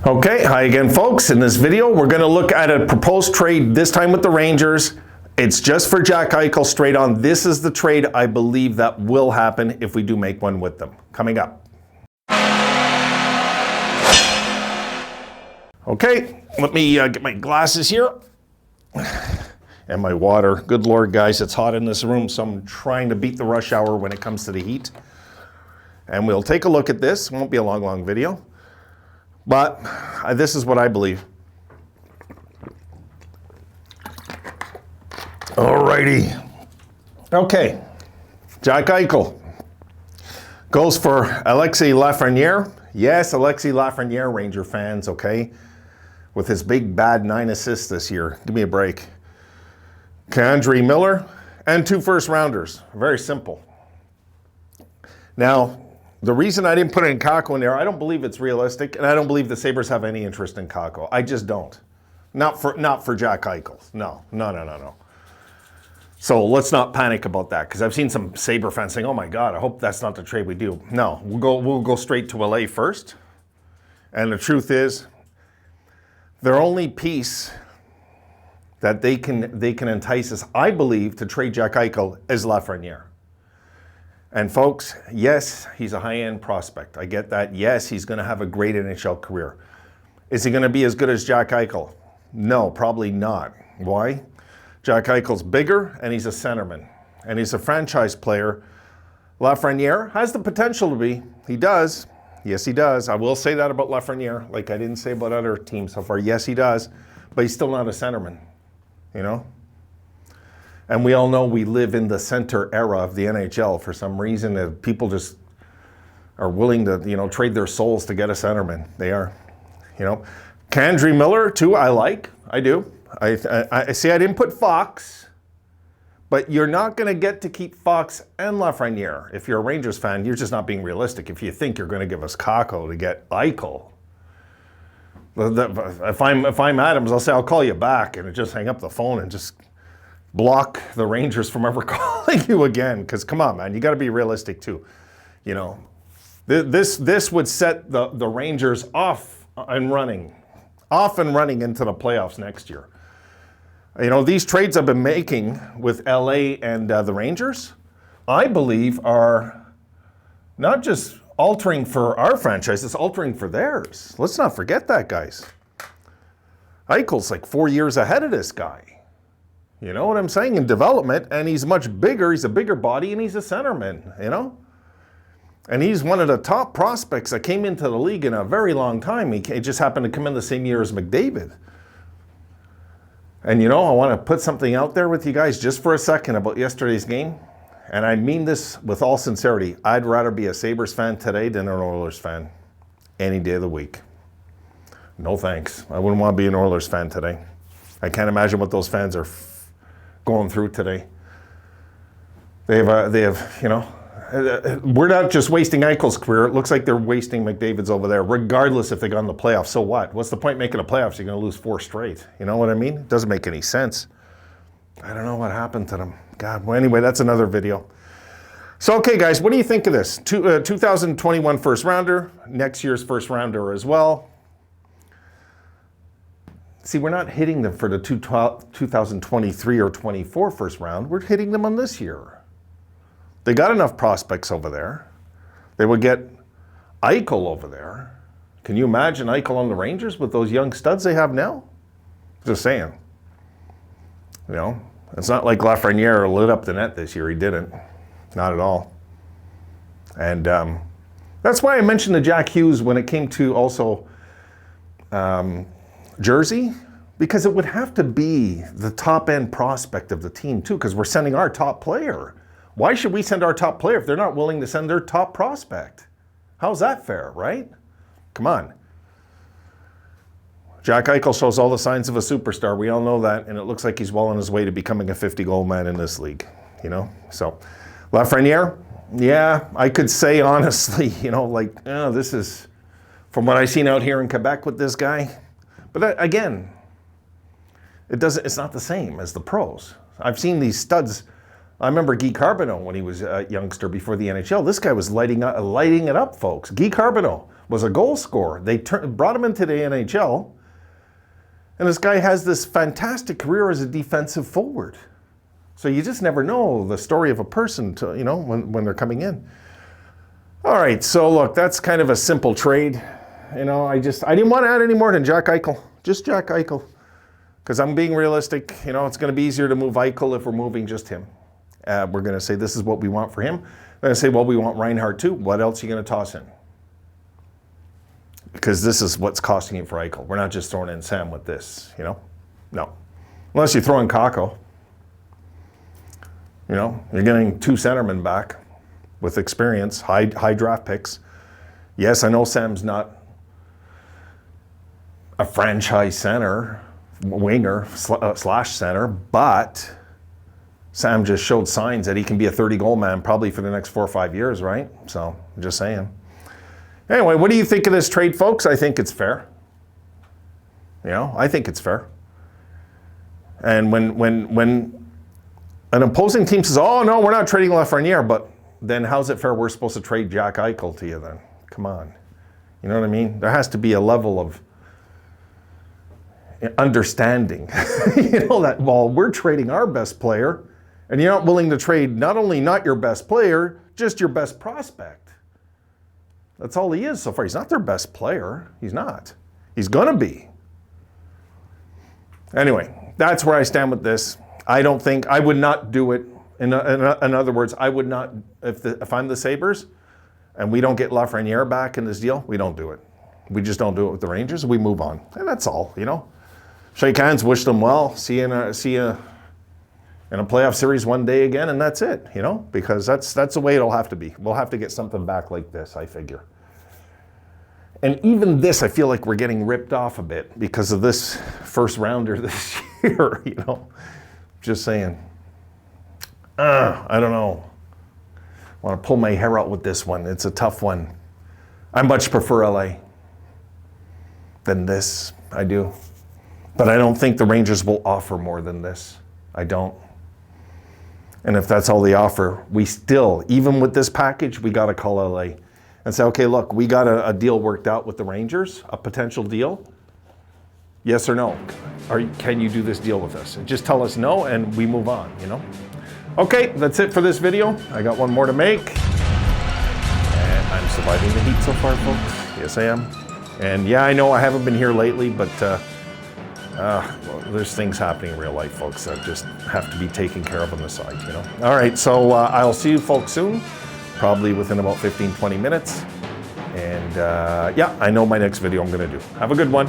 Okay, hi again folks. In this video, we're going to look at a proposed trade, this time with the Rangers. It's just for Jack Eichel straight on. This is the trade I believe that will happen if we do make one with them. Coming up. Okay, let me get my glasses here. And my water. Good Lord, guys, it's hot in this room, so I'm trying to beat the rush hour when it comes to the heat. And we'll take a look at this. It won't be a long video. But this is what I believe. Alrighty. Okay. Jack Eichel goes for Alexis Lafreniere. Yes, Alexis Lafreniere, Ranger fans, okay? With his big bad 9 assists this year. Give me a break. K'Andre Miller and 2 first-rounders. Very simple. Now, the reason I didn't put in Kakko in there, I don't believe it's realistic, and I don't believe the Sabres have any interest in Kakko. I just don't. Not for Jack Eichel. No. So let's not panic about that, because I've seen some Sabre fans saying, "Oh my God, I hope that's not the trade we do." No, we'll go straight to LA first. And the truth is, their only piece that they can entice us, I believe, to trade Jack Eichel is Lafreniere. And folks, yes, he's a high-end prospect. I get that. Yes, he's going to have a great NHL career. Is he going to be as good as Jack Eichel? No, probably not. Why? Jack Eichel's bigger, and he's a centerman. And he's a franchise player. Lafreniere has the potential to be. He does. Yes, he does. I will say that about Lafreniere, like I didn't say about other teams so far. Yes, he does. But he's still not a centerman, you know? And we all know we live in the center era of the NHL. For some reason, people just are willing to, trade their souls to get a centerman. They are, K'Andre Miller, too, I like. I do. I see I didn't put Fox, but you're not going to get to keep Fox and Lafreniere. If you're a Rangers fan, you're just not being realistic. If you think you're going to give us Kakko to get Eichel. If I'm Adams, I'll say, I'll call you back, and just hang up the phone and just block the Rangers from ever calling you again. Because come on, man, you got to be realistic too. This would set the Rangers off and running into the playoffs next year. These trades I've been making with LA and the Rangers, I believe are not just altering for our franchise, it's altering for theirs. Let's not forget that, guys. Eichel's like 4 years ahead of this guy. You know what I'm saying? In development, and he's much bigger. He's a bigger body, and he's a centerman, And he's one of the top prospects that came into the league in a very long time. He just happened to come in the same year as McDavid. And I want to put something out there with you guys just for a second about yesterday's game. And I mean this with all sincerity. I'd rather be a Sabres fan today than an Oilers fan any day of the week. No thanks. I wouldn't want to be an Oilers fan today. I can't imagine what those fans are going through today. They have, we're not just wasting Eichel's career. It looks like they're wasting McDavid's over there, regardless if they got in the playoffs. So what? What's the point making the playoffs? You're going to lose 4 straight. You know what I mean? It doesn't make any sense. I don't know what happened to them. God, well, anyway, that's another video. So, okay, guys, what do you think of this? 2021 first rounder, next year's first rounder as well. See, we're not hitting them for the 2023 or 24 first round. We're hitting them on this year. They got enough prospects over there. They would get Eichel over there. Can you imagine Eichel on the Rangers with those young studs they have now? Just saying. It's not like Lafreniere lit up the net this year. He didn't. Not at all. And that's why I mentioned the Jack Hughes when it came to also jersey, because it would have to be the top-end prospect of the team, too, because we're sending our top player. Why should we send our top player if they're not willing to send their top prospect? How's that fair, right? Come on. Jack Eichel shows all the signs of a superstar. We all know that, and it looks like he's well on his way to becoming a 50-goal man in this league, So, Lafreniere, yeah, I could say honestly, this is, from what I've seen out here in Quebec with this guy. But again, it's not the same as the pros. I've seen these studs I remember Guy Carbonneau when he was a youngster before the NHL. This guy was lighting it up, folks. Guy Carbonneau was a goal scorer. They brought him into the NHL, and this guy has this fantastic career as a defensive forward. So you just never know the story of a person, when they're coming in. All right, so look, that's kind of a simple trade. I didn't want to add any more than Jack Eichel. Just Jack Eichel. Because I'm being realistic. It's going to be easier to move Eichel if we're moving just him. We're going to say this is what we want for him. We're going to say, well, we want Reinhart too. What else are you going to toss in? Because this is what's costing you for Eichel. We're not just throwing in Sam with this, No. Unless you throw in Kakko. You're getting 2 centermen back with experience, high draft picks. Yes, I know Sam's not a franchise center, winger slash center, but Sam just showed signs that he can be a 30-goal man probably for the next 4 or 5 years, right? So, I'm just saying. Anyway, what do you think of this trade, folks? I think it's fair. I think it's fair. And when an opposing team says, oh, no, we're not trading Lafreniere, but then how's it fair we're supposed to trade Jack Eichel to you then? Come on. You know what I mean? There has to be a level of understanding. That, well, we're trading our best player, and you're not willing to trade not only not your best player, just your best prospect. That's all he is so far. He's not their best player. He's not. He's going to be. Anyway, that's where I stand with this. I would not do it. In other words, I would not, if I'm the Sabres and we don't get Lafreniere back in this deal, we don't do it. We just don't do it with the Rangers. We move on. And that's all, Shake hands, wish them well, see you in a playoff series one day again, and that's it, because that's the way it'll have to be. We'll have to get something back like this, I figure. And even this, I feel like we're getting ripped off a bit because of this first rounder this year, Just saying. I don't know. I want to pull my hair out with this one. It's a tough one. I much prefer LA than this. I do. But I don't think the Rangers will offer more than this. I don't. And if that's all they offer, we still, even with this package, we got to call LA and say, okay, look, we got a deal worked out with the Rangers, a potential deal. Yes or no? Can you do this deal with us? And just tell us no, and we move on, Okay, that's it for this video. I got one more to make. And I'm surviving the heat so far, folks. Yes, I am. And yeah, I know I haven't been here lately, but well, there's things happening in real life, folks, that just have to be taken care of on the side, All right, so I'll see you folks soon, probably within about 15, 20 minutes. And yeah, I know my next video I'm going to do. Have a good one.